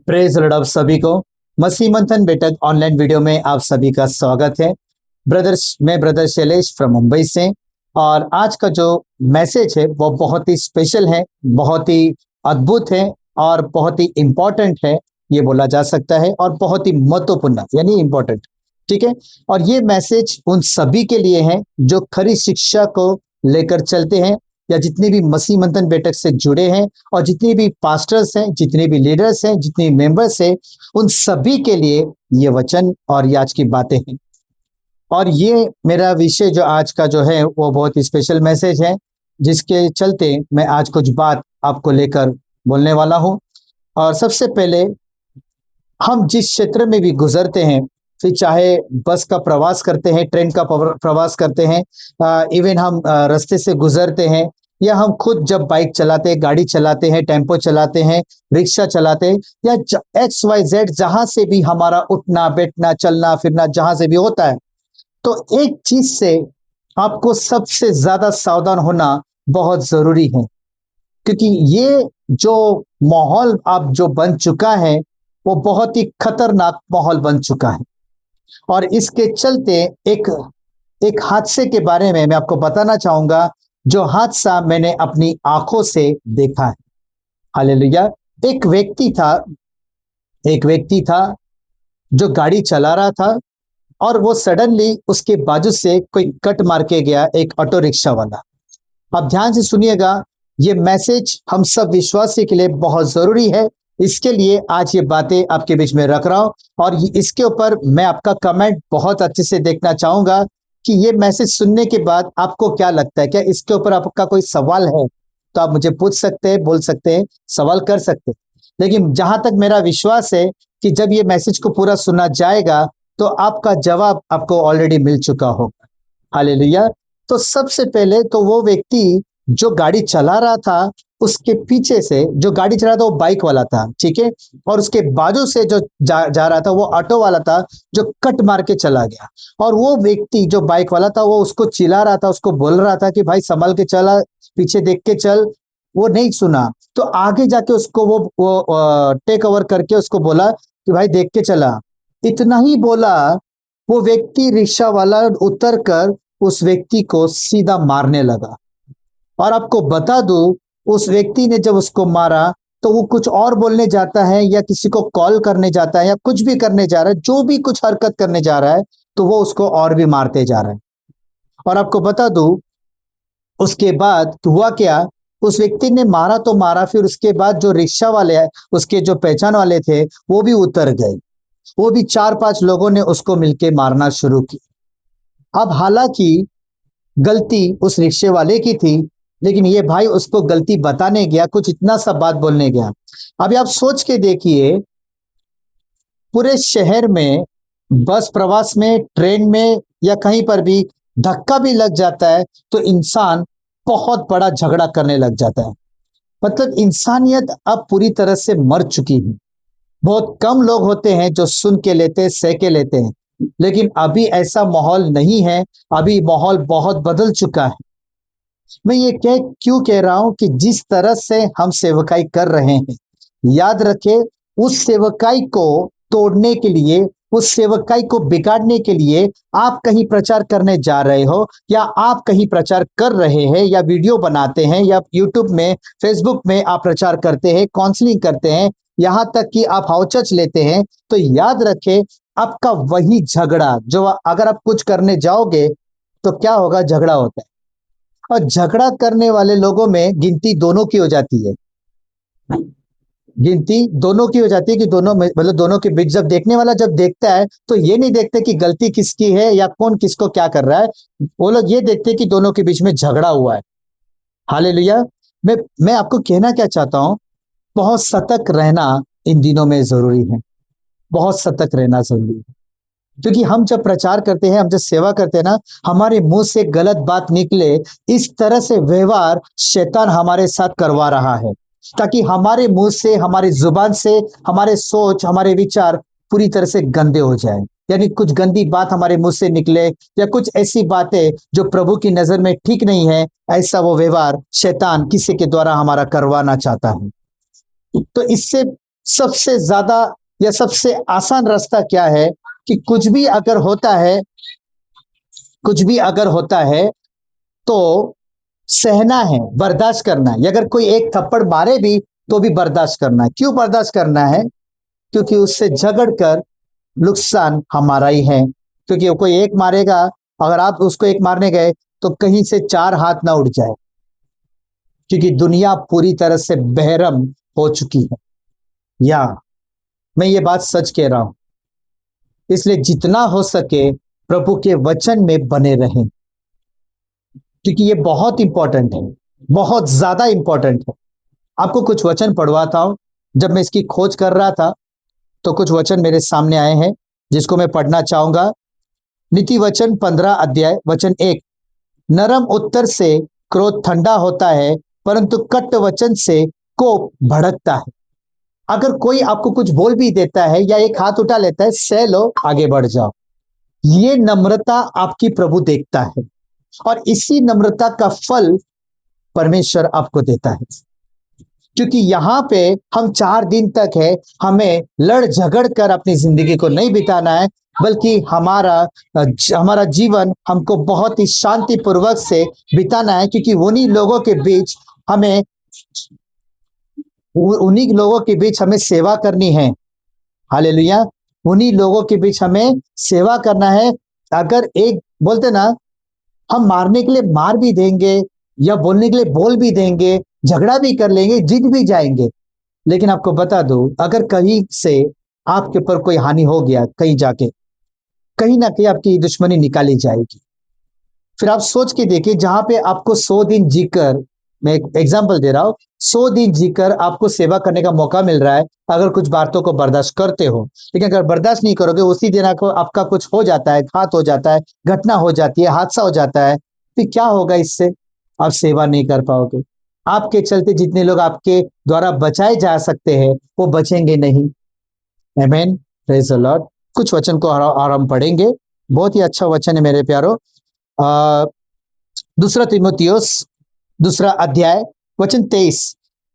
Praise Lord आप सभी को मसीह मंथन बेटक ऑनलाइन वीडियो में आप सभी का स्वागत है। ब्रदर्स, मैं ब्रदर शैलेश फ्रॉम मुंबई से। और आज का जो मैसेज है वो बहुत ही स्पेशल है, बहुत ही अद्भुत है और बहुत ही इंपॉर्टेंट है, ये बोला जा सकता है, और बहुत ही महत्वपूर्ण यानी इंपॉर्टेंट। ठीक है। और ये मैसेज उन सभी के लिए है जो खरी शिक्षा को लेकर चलते हैं, या जितने भी मसीह मंथन बैठक से जुड़े हैं, और जितने भी पास्टर्स हैं, जितने भी लीडर्स हैं, जितने मेंबर्स हैं, उन सभी के लिए ये वचन और ये आज की बातें हैं। और ये मेरा विषय जो आज का जो है वो बहुत ही स्पेशल मैसेज है, जिसके चलते मैं आज कुछ बात आपको लेकर बोलने वाला हूं। और सबसे पहले, हम जिस क्षेत्र में भी गुजरते हैं, फिर चाहे बस का प्रवास करते हैं, ट्रेन का प्रवास करते हैं, इवन हम रास्ते से गुजरते हैं, या हम खुद जब बाइक चलाते हैं, गाड़ी चलाते हैं, टेम्पो चलाते हैं, रिक्शा चलाते हैं, या XYZ जहां से भी हमारा उठना बैठना चलना फिरना जहां से भी होता है, तो एक चीज से आपको सबसे ज्यादा सावधान होना बहुत जरूरी है। क्योंकि ये जो माहौल अब जो बन चुका है वो बहुत ही खतरनाक माहौल बन चुका है। और इसके चलते एक एक हादसे के बारे में मैं आपको बताना चाहूंगा, जो हादसा मैंने अपनी आंखों से देखा है। हालेलुया। एक व्यक्ति था एक व्यक्ति था जो गाड़ी चला रहा था, और वो सडनली उसके बाजू से कोई कट मार के गया, एक ऑटो रिक्शा वाला। आप ध्यान से सुनिएगा, ये मैसेज हम सब विश्वासी के लिए बहुत जरूरी है। इसके लिए आज ये बातें आपके बीच में रख रहा हूं, और इसके ऊपर मैं आपका कमेंट बहुत अच्छे से देखना चाहूंगा कि ये मैसेज सुनने के बाद आपको क्या लगता है। क्या इसके ऊपर आपका कोई सवाल है तो आप मुझे पूछ सकते हैं, बोल सकते हैं, सवाल कर सकते हैं। लेकिन जहां तक मेरा विश्वास है कि जब ये मैसेज को पूरा सुना जाएगा तो आपका जवाब आपको ऑलरेडी मिल चुका होगा। हालेलुया। तो सबसे पहले तो वो व्यक्ति जो गाड़ी चला रहा था, उसके पीछे से जो गाड़ी चला रहा था वो बाइक वाला था, ठीक है। और उसके बाजू से जो जा रहा था वो ऑटो वाला था, जो कट मार के चला गया। और वो व्यक्ति जो बाइक वाला था वो उसको चिल्ला रहा था, उसको बोल रहा था कि भाई संभल के चला, पीछे देख के चल। वो नहीं सुना, तो आगे जाके उसको वो टेक ओवर करके उसको बोला कि भाई देख के चला। इतना ही बोला, वो व्यक्ति रिक्शा वाला उतर कर उस व्यक्ति को सीधा मारने लगा। और आपको बता दूं, उस व्यक्ति ने जब उसको मारा तो वो कुछ और बोलने जाता है, या किसी को कॉल करने जाता है, या कुछ भी करने जा रहा है, जो भी कुछ हरकत करने जा रहा है, तो वो उसको और भी मारते जा रहा है। और आपको बता दूं, उसके बाद हुआ क्या, उस व्यक्ति ने मारा तो मारा, फिर उसके बाद जो रिक्शा वाले हैं, उसके जो पहचान वाले थे, वो भी उतर गए। वो भी 4-5 लोगों ने उसको मिलके मारना शुरू की। अब हालांकि गलती उस रिक्शे वाले की थी, लेकिन ये भाई उसको गलती बताने गया, कुछ इतना सा बात बोलने गया। अभी आप सोच के देखिए, पूरे शहर में बस प्रवास में, ट्रेन में, या कहीं पर भी धक्का भी लग जाता है तो इंसान बहुत बड़ा झगड़ा करने लग जाता है। मतलब इंसानियत अब पूरी तरह से मर चुकी है। बहुत कम लोग होते हैं जो सुन के लेते, सह के लेते हैं। लेकिन अभी ऐसा माहौल नहीं है। अभी माहौल बहुत बदल चुका है। मैं ये क्यों कह रहा हूं कि जिस तरह से हम सेवकाई कर रहे हैं, याद रखें, उस सेवकाई को तोड़ने के लिए, उस सेवकाई को बिगाड़ने के लिए आप कहीं प्रचार करने जा रहे हो, या आप कहीं प्रचार कर रहे हैं, या वीडियो बनाते हैं, या यूट्यूब में, फेसबुक में आप प्रचार करते हैं, काउंसलिंग करते हैं, यहां तक कि आप हाउ चर्च लेते हैं, तो याद रखें, आपका वही झगड़ा जो अगर आप कुछ करने जाओगे तो क्या होगा, झगड़ा होता है। और झगड़ा करने वाले लोगों में गिनती दोनों की हो जाती है। गिनती दोनों की हो जाती है कि दोनों में, मतलब दोनों के बीच, जब देखने वाला जब देखता है तो ये नहीं देखते कि गलती किसकी है या कौन किसको क्या कर रहा है। वो लोग ये देखते हैं कि दोनों के बीच में झगड़ा हुआ है। हालेलुया। मैं आपको कहना क्या चाहता हूं, बहुत सतर्क रहना इन दिनों में जरूरी है। बहुत सतर्क रहना जरूरी है। क्योंकि हम जब प्रचार करते हैं, हम जब सेवा करते हैं ना, हमारे मुंह से गलत बात निकले, इस तरह से व्यवहार शैतान हमारे साथ करवा रहा है, ताकि हमारे मुंह से, हमारी जुबान से, हमारे सोच, हमारे विचार पूरी तरह से गंदे हो जाए। यानी कुछ गंदी बात हमारे मुंह से निकले, या कुछ ऐसी बातें जो प्रभु की नजर में ठीक नहीं है, ऐसा वो व्यवहार शैतान किसी के द्वारा हमारा करवाना चाहता है। तो इससे सबसे ज्यादा या सबसे आसान रास्ता क्या है कि कुछ भी अगर होता है तो सहना है, बर्दाश्त करना है। अगर कोई एक थप्पड़ मारे भी तो भी बर्दाश्त करना है। क्यों बर्दाश्त करना है? क्योंकि उससे झगड़ कर नुकसान हमारा ही है। क्योंकि वो कोई एक मारेगा, अगर आप उसको एक मारने गए तो कहीं से चार हाथ ना उठ जाए, क्योंकि दुनिया पूरी तरह से बेरहम हो चुकी है। या मैं ये बात सच कह रहा हूं। इसलिए जितना हो सके प्रभु के वचन में बने रहें, क्योंकि ये बहुत इंपॉर्टेंट है, बहुत ज्यादा इंपॉर्टेंट है। आपको कुछ वचन पढ़वाता हूं। जब मैं इसकी खोज कर रहा था तो कुछ वचन मेरे सामने आए हैं जिसको मैं पढ़ना चाहूंगा। नीति वचन 15 अध्याय वचन 1। नरम उत्तर से क्रोध ठंडा होता है, परंतु कट वचन से कोप भड़कता है। अगर कोई आपको कुछ बोल भी देता है या एक हाथ उठा लेता है, सह लो, आगे बढ़ जाओ। ये नम्रता आपकी प्रभु देखता है, और इसी नम्रता का फल परमेश्वर आपको देता है। क्योंकि यहाँ पे हम 4 दिन तक है, हमें लड़ झगड़ कर अपनी जिंदगी को नहीं बिताना है, बल्कि हमारा जीवन हमको बहुत ही शांतिपूर्वक से बिताना है। क्योंकि हमें उन्हीं लोगों के बीच हमें सेवा करनी है। हालेलुया। उन्हीं लोगों के बीच हमें सेवा करना है। अगर एक बोलते ना, हम मारने के लिए मार भी देंगे या बोलने के लिए बोल भी देंगे, झगड़ा भी कर लेंगे, जीत भी जाएंगे, लेकिन आपको बता दूं, अगर कहीं से आपके ऊपर कोई हानि हो गया, कहीं जाके कहीं ना कहीं आपकी दुश्मनी निकाली जाएगी। फिर आप सोच के देखिए, जहां पे आपको 100 दिन जीकर, मैं एक एग्जाम्पल दे रहा हूं, 100 दिन जीकर आपको सेवा करने का मौका मिल रहा है। अगर कुछ बातों को बर्दाश्त करते हो, लेकिन अगर बर्दाश्त नहीं करोगे, उसी दिन आपका कुछ हो जाता है, घात हो जाता है, घटना हो जाती है, हादसा हो जाता है, फिर क्या होगा इससे? आप सेवा नहीं कर पाओगे। आपके चलते जितने लोग आपके द्वारा बचाए जा सकते हैं वो बचेंगे नहीं। आमीन। Praise the Lord. कुछ वचन को और हम पढ़ेंगे। बहुत ही अच्छा वचन है मेरे प्यारो। आ, दूसरा तिमुथियुस 2 अध्याय वचन 23।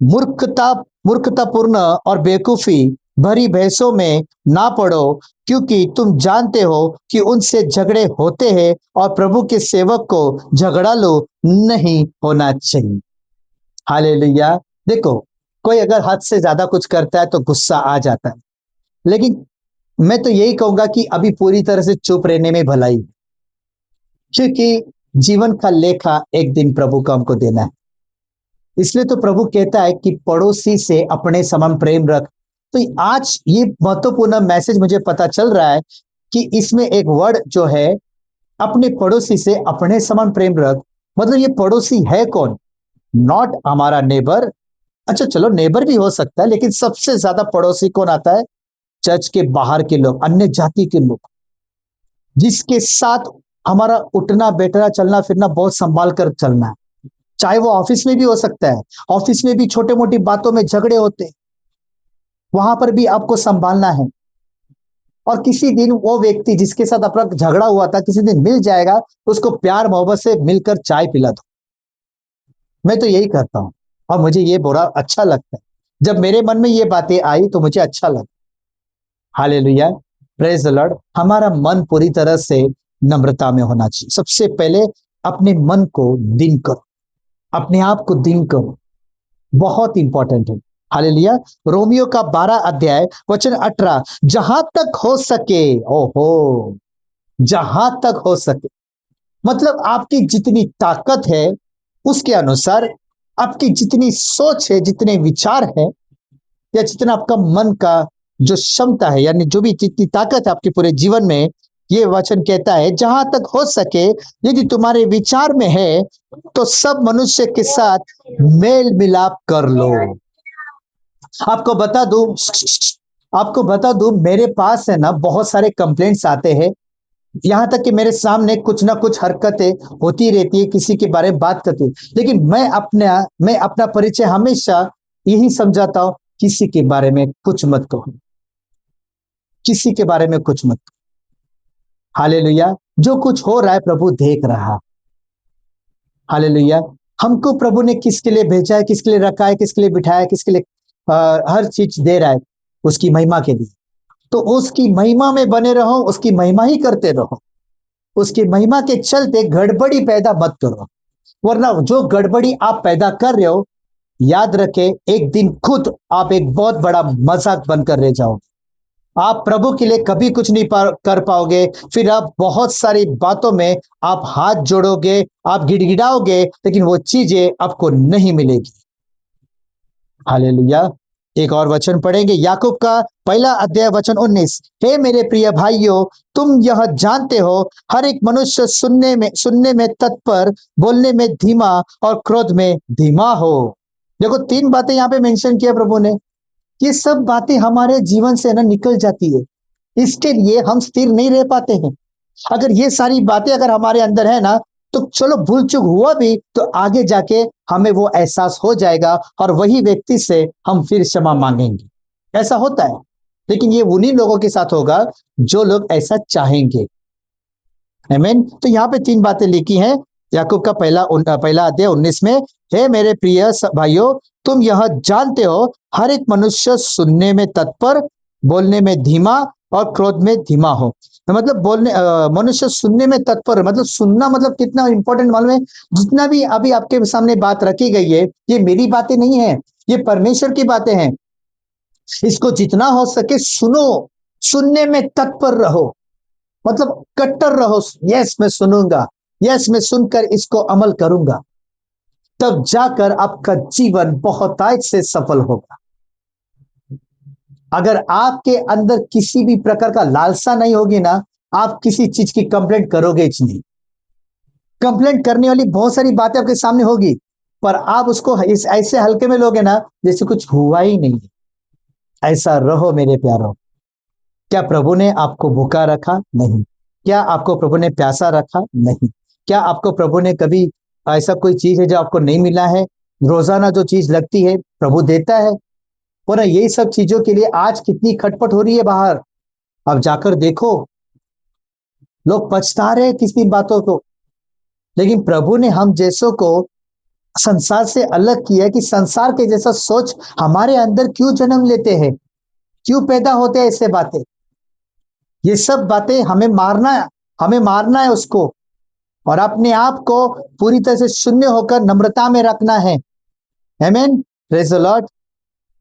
मूर्खता मूर्खतापूर्ण और बेवकूफी भरी बहसों में ना पड़ो, क्योंकि तुम जानते हो कि उनसे झगड़े होते हैं, और प्रभु के सेवक को झगड़ालू नहीं होना चाहिए। हालेलुया। देखो, कोई अगर हद से ज्यादा कुछ करता है तो गुस्सा आ जाता है, लेकिन मैं तो यही कहूंगा कि अभी पूरी तरह से चुप रहने में भलाई, क्योंकि जीवन का लेखा एक दिन प्रभु को हमको देना है। इसलिए तो प्रभु कहता है कि पड़ोसी से अपने समान प्रेम रख। तो आज ये महत्वपूर्ण मैसेज मुझे पता चल रहा है कि इसमें एक वर्ड जो है, अपने पड़ोसी से अपने समान प्रेम रख, मतलब ये पड़ोसी है कौन? नॉट हमारा नेबर। अच्छा चलो, नेबर भी हो सकता है, लेकिन सबसे ज्यादा पड़ोसी कौन आता है? चर्च के बाहर के लोग, अन्य जाति के लोग, जिसके साथ हमारा उठना बैठना चलना फिरना बहुत संभाल कर चलना है। चाहे वो ऑफिस में भी हो सकता है। ऑफिस में भी छोटे मोटी बातों में झगड़े होते, वहां पर भी आपको संभालना है। और किसी दिन वो व्यक्ति जिसके साथ अपना झगड़ा हुआ था, किसी दिन मिल जाएगा, उसको प्यार मोहब्बत से मिलकर चाय पिला दो। मैं तो यही करता हूं, और मुझे ये बुरा अच्छा लगता है। जब मेरे मन में ये बातें आई तो मुझे अच्छा लगा। हालेलुया। Praise the Lord. हमारा मन पूरी तरह से नम्रता में होना चाहिए। सबसे पहले अपने मन को दिन करो, अपने आप को दिन करो, बहुत इंपॉर्टेंट है। हालेलुया। रोमियो का 12 अध्याय वचन 18। जहां तक हो सके, ओहो, जहां तक हो सके, मतलब आपकी जितनी ताकत है उसके अनुसार, आपकी जितनी सोच है, जितने विचार है, या जितना आपका मन का जो क्षमता है, यानी जो भी जितनी ताकत है आपके पूरे जीवन में, ये वचन कहता है जहां तक हो सके, यदि तुम्हारे विचार में है, तो सब मनुष्य के साथ मेल मिलाप कर लो। आपको बता दूं आपको बता दूं, मेरे पास है ना बहुत सारे कंप्लेंट्स आते हैं। यहां तक कि मेरे सामने कुछ ना कुछ हरकतें होती रहती है, किसी के बारे में बात करती, लेकिन मैं अपना परिचय हमेशा यही समझाता हूं, किसी के बारे में कुछ मत कहो, किसी के बारे में कुछ मत कहो। हालेलुया। जो कुछ हो रहा है प्रभु देख रहा है। हालेलुया। हमको प्रभु ने किसके लिए भेजा है, किसके लिए रखा है, किसके लिए बिठाया है, किसके लिए हर चीज दे रहा है। उसकी महिमा के लिए। तो उसकी महिमा में बने रहो, उसकी महिमा ही करते रहो। उसकी महिमा के चलते गड़बड़ी पैदा मत करो, वरना जो गड़बड़ी आप पैदा कर रहे हो, याद रखे एक दिन खुद आप एक बहुत बड़ा मजाक बनकर रह जाओगे। आप प्रभु के लिए कभी कुछ नहीं कर पाओगे। फिर आप बहुत सारी बातों में आप हाथ जोड़ोगे, आप गिड़गिड़ाओगे, लेकिन वो चीजें आपको नहीं मिलेगी। हालेलुया। एक और वचन पढ़ेंगे, याकूब का पहला अध्याय वचन 19। हे मेरे प्रिय भाइयों, तुम यह जानते हो, हर एक मनुष्य सुनने में तत्पर, बोलने में धीमा और क्रोध में धीमा हो। देखो 3 बातें यहाँ पे मेंशन किया प्रभु ने। ये सब बातें हमारे जीवन से ना निकल जाती है, इसके लिए हम स्थिर नहीं रह पाते हैं। अगर ये सारी बातें अगर हमारे अंदर है ना, तो चलो भूल चूक हुआ भी तो आगे जाके हमें वो एहसास हो जाएगा और वही व्यक्ति से हम फिर क्षमा मांगेंगे। ऐसा होता है, लेकिन ये उन्हीं लोगों के साथ होगा जो लोग ऐसा चाहेंगे। आमीन। तो यहाँ पे 3 बातें लिखी हैं याकूब का पहला अध्याय 19 में। हे मेरे प्रिय भाइयों, तुम यह जानते हो, हर एक मनुष्य सुनने में तत्पर, बोलने में धीमा और क्रोध में धीमा हो। तो मतलब मनुष्य सुनने में तत्पर, मतलब सुनना मतलब कितना इंपॉर्टेंट मालूम है। जितना भी अभी आपके सामने बात रखी गई है, ये मेरी बातें नहीं है, ये परमेश्वर की बातें हैं। इसको जितना हो सके सुनो, सुनने में तत्पर रहो, मतलब कट्टर रहो। यस मैं सुनूंगा, यस मैं सुनकर इसको अमल करूंगा, तब जाकर आपका जीवन बहुतायत से सफल होगा। अगर आपके अंदर किसी भी प्रकार का लालसा नहीं होगी ना, आप किसी चीज की कंप्लेंट करोगे ही नहीं। कंप्लेंट करने वाली बहुत सारी बातें आपके सामने होगी, पर आप उसको इस ऐसे हल्के में लोगे ना जैसे कुछ हुआ ही नहीं। ऐसा रहो मेरे प्यारों। क्या प्रभु ने आपको भूखा रखा? नहीं। क्या आपको प्रभु ने प्यासा रखा? नहीं। क्या आपको प्रभु ने कभी ऐसा कोई चीज है जो आपको नहीं मिला है? रोजाना जो चीज लगती है प्रभु देता है। और यही सब चीजों के लिए आज कितनी खटपट हो रही है बाहर। अब जाकर देखो, लोग पछता रहे हैं किसी बातों को। लेकिन प्रभु ने हम जैसों को संसार से अलग किया कि संसार के जैसा सोच हमारे अंदर क्यों जन्म लेते हैं, क्यों पैदा होते हैं ऐसे बातें। ये सब बातें हमें मारना है उसको, और अपने आप को पूरी तरह से शून्य होकर नम्रता में रखना है। आमीन। Praise the Lord.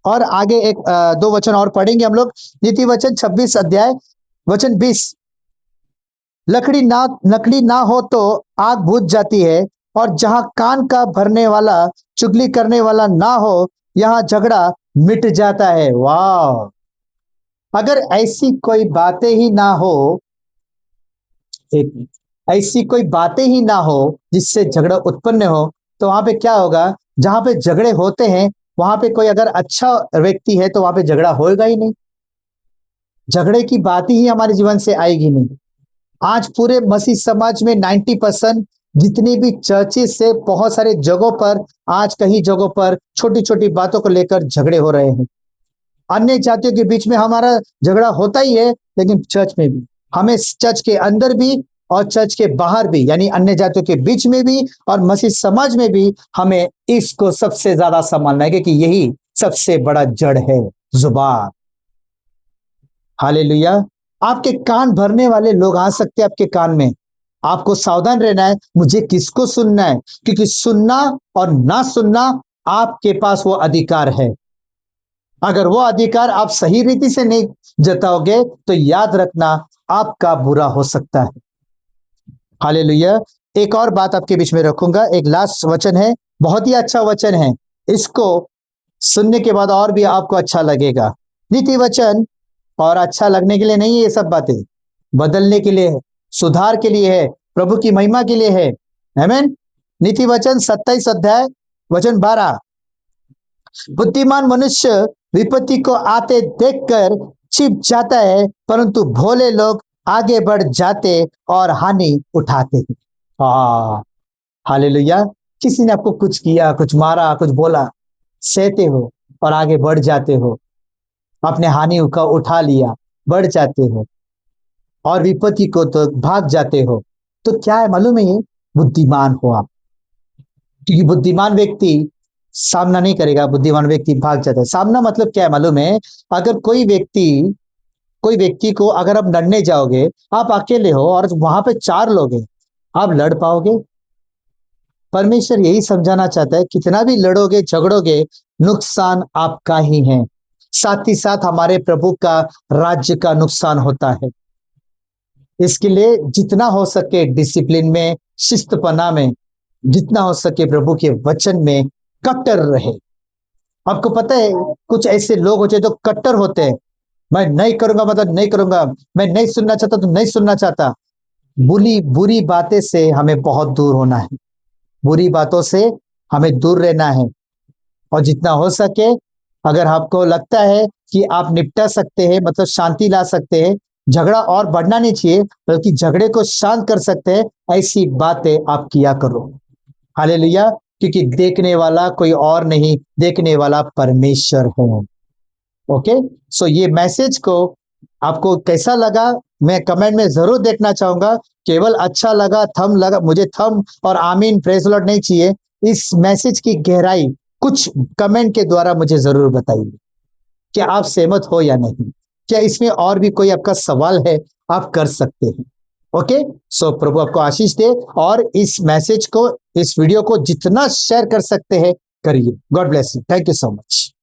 और आगे 2 वचन और पढ़ेंगे हम लोग। नीति वचन 26 अध्याय वचन 20। लकड़ी ना हो तो आग बुझ जाती है, और जहां कान का भरने वाला, चुगली करने वाला ना हो, यहाँ झगड़ा मिट जाता है। वाह। अगर ऐसी कोई बातें ही ना हो, एक ऐसी कोई बातें ही ना हो जिससे झगड़ा उत्पन्न हो, तो वहां पे क्या होगा? जहां पे झगड़े होते हैं वहां पे कोई अगर अच्छा व्यक्ति है तो वहां पे झगड़ा होएगा ही नहीं, झगड़े की बात ही हमारे जीवन से आएगी नहीं। आज पूरे मसीह समाज में 90% जितनी भी चर्चेस से बहुत सारे जगहों पर, आज कई जगहों पर छोटी छोटी बातों को लेकर झगड़े हो रहे हैं। अन्य जातियों के बीच में हमारा झगड़ा होता ही है, लेकिन चर्च में भी, हमें चर्च के अंदर भी और चर्च के बाहर भी, यानी अन्य जातियों के बीच में भी और मसीह समाज में भी, हमें इसको सबसे ज्यादा संभालना है, क्योंकि यही सबसे बड़ा जड़ है, जुबान। हालेलुया। आपके कान भरने वाले लोग आ सकते हैं आपके कान में। आपको सावधान रहना है, मुझे किसको सुनना है, क्योंकि सुनना और ना सुनना आपके पास वो अधिकार है। अगर वो अधिकार आप सही रीति से नहीं जताओगे तो याद रखना आपका बुरा हो सकता है। हालेलुया। एक और बात आपके बीच में रखूंगा, एक लास्ट वचन है, बहुत ही अच्छा वचन है। इसको सुनने के बाद और भी आपको अच्छा लगेगा। नीति वचन, और अच्छा लगने के लिए नहीं है ये सब बातें, बदलने के लिए है, सुधार के लिए है, प्रभु की महिमा के लिए है। आमीन। नीति वचन 27 अध्याय वचन 12। बुद्धिमान मनुष्य विपत्ति को आते देखकर छिप जाता है, परंतु भोले लोग आगे बढ़ जाते और हानि उठाते हैं। हालेलुया। किसी ने आपको कुछ किया, कुछ मारा, कुछ बोला, सहते हो और आगे बढ़ जाते हो, अपने हानि का उठा लिया, बढ़ जाते हो और विपत्ति को तो भाग जाते हो। तो क्या है मालूम है? ये बुद्धिमान हो आप, क्योंकि बुद्धिमान व्यक्ति सामना नहीं करेगा, बुद्धिमान व्यक्ति भाग जाता है। सामना मतलब क्या है मालूम है? अगर कोई व्यक्ति को अगर आप लड़ने जाओगे, आप अकेले हो और वहां पे 4 लोग हैं, आप लड़ पाओगे? परमेश्वर यही समझाना चाहता है, कितना भी लड़ोगे झगड़ोगे, नुकसान आपका ही है। साथ ही साथ हमारे प्रभु का राज्य का नुकसान होता है। इसके लिए जितना हो सके डिसिप्लिन में, शिस्तपना में, जितना हो सके प्रभु के वचन में कट्टर रहे। आपको पता है, कुछ ऐसे लोग होते हैं जो कट्टर होते हैं। मैं नहीं करूंगा मतलब नहीं करूंगा, मैं नहीं सुनना चाहता तो नहीं सुनना चाहता। बुरी बुरी बातें से हमें बहुत दूर होना है, बुरी बातों से हमें दूर रहना है। और जितना हो सके, अगर आपको लगता है कि आप निपटा सकते हैं, मतलब शांति ला सकते हैं, झगड़ा और बढ़ना नहीं चाहिए बल्कि झगड़े को शांत कर सकते हैं, ऐसी बातें आप किया करो। हालेलुया। क्योंकि देखने वाला कोई और नहीं, देखने वाला परमेश्वर है। ओके। सो ये मैसेज को आपको कैसा लगा, मैं कमेंट में जरूर देखना चाहूंगा। केवल अच्छा लगा, थम लगा, मुझे थम और आमीन प्रेज लॉर्ड नहीं चाहिए। इस मैसेज की गहराई कुछ कमेंट के द्वारा मुझे जरूर बताइए। क्या आप सहमत हो या नहीं? क्या इसमें और भी कोई आपका सवाल है, आप कर सकते हैं। ओके। सो प्रभु आपको आशीष दे, और इस मैसेज को, इस वीडियो को जितना शेयर कर सकते हैं करिए। God bless you. Thank you so much.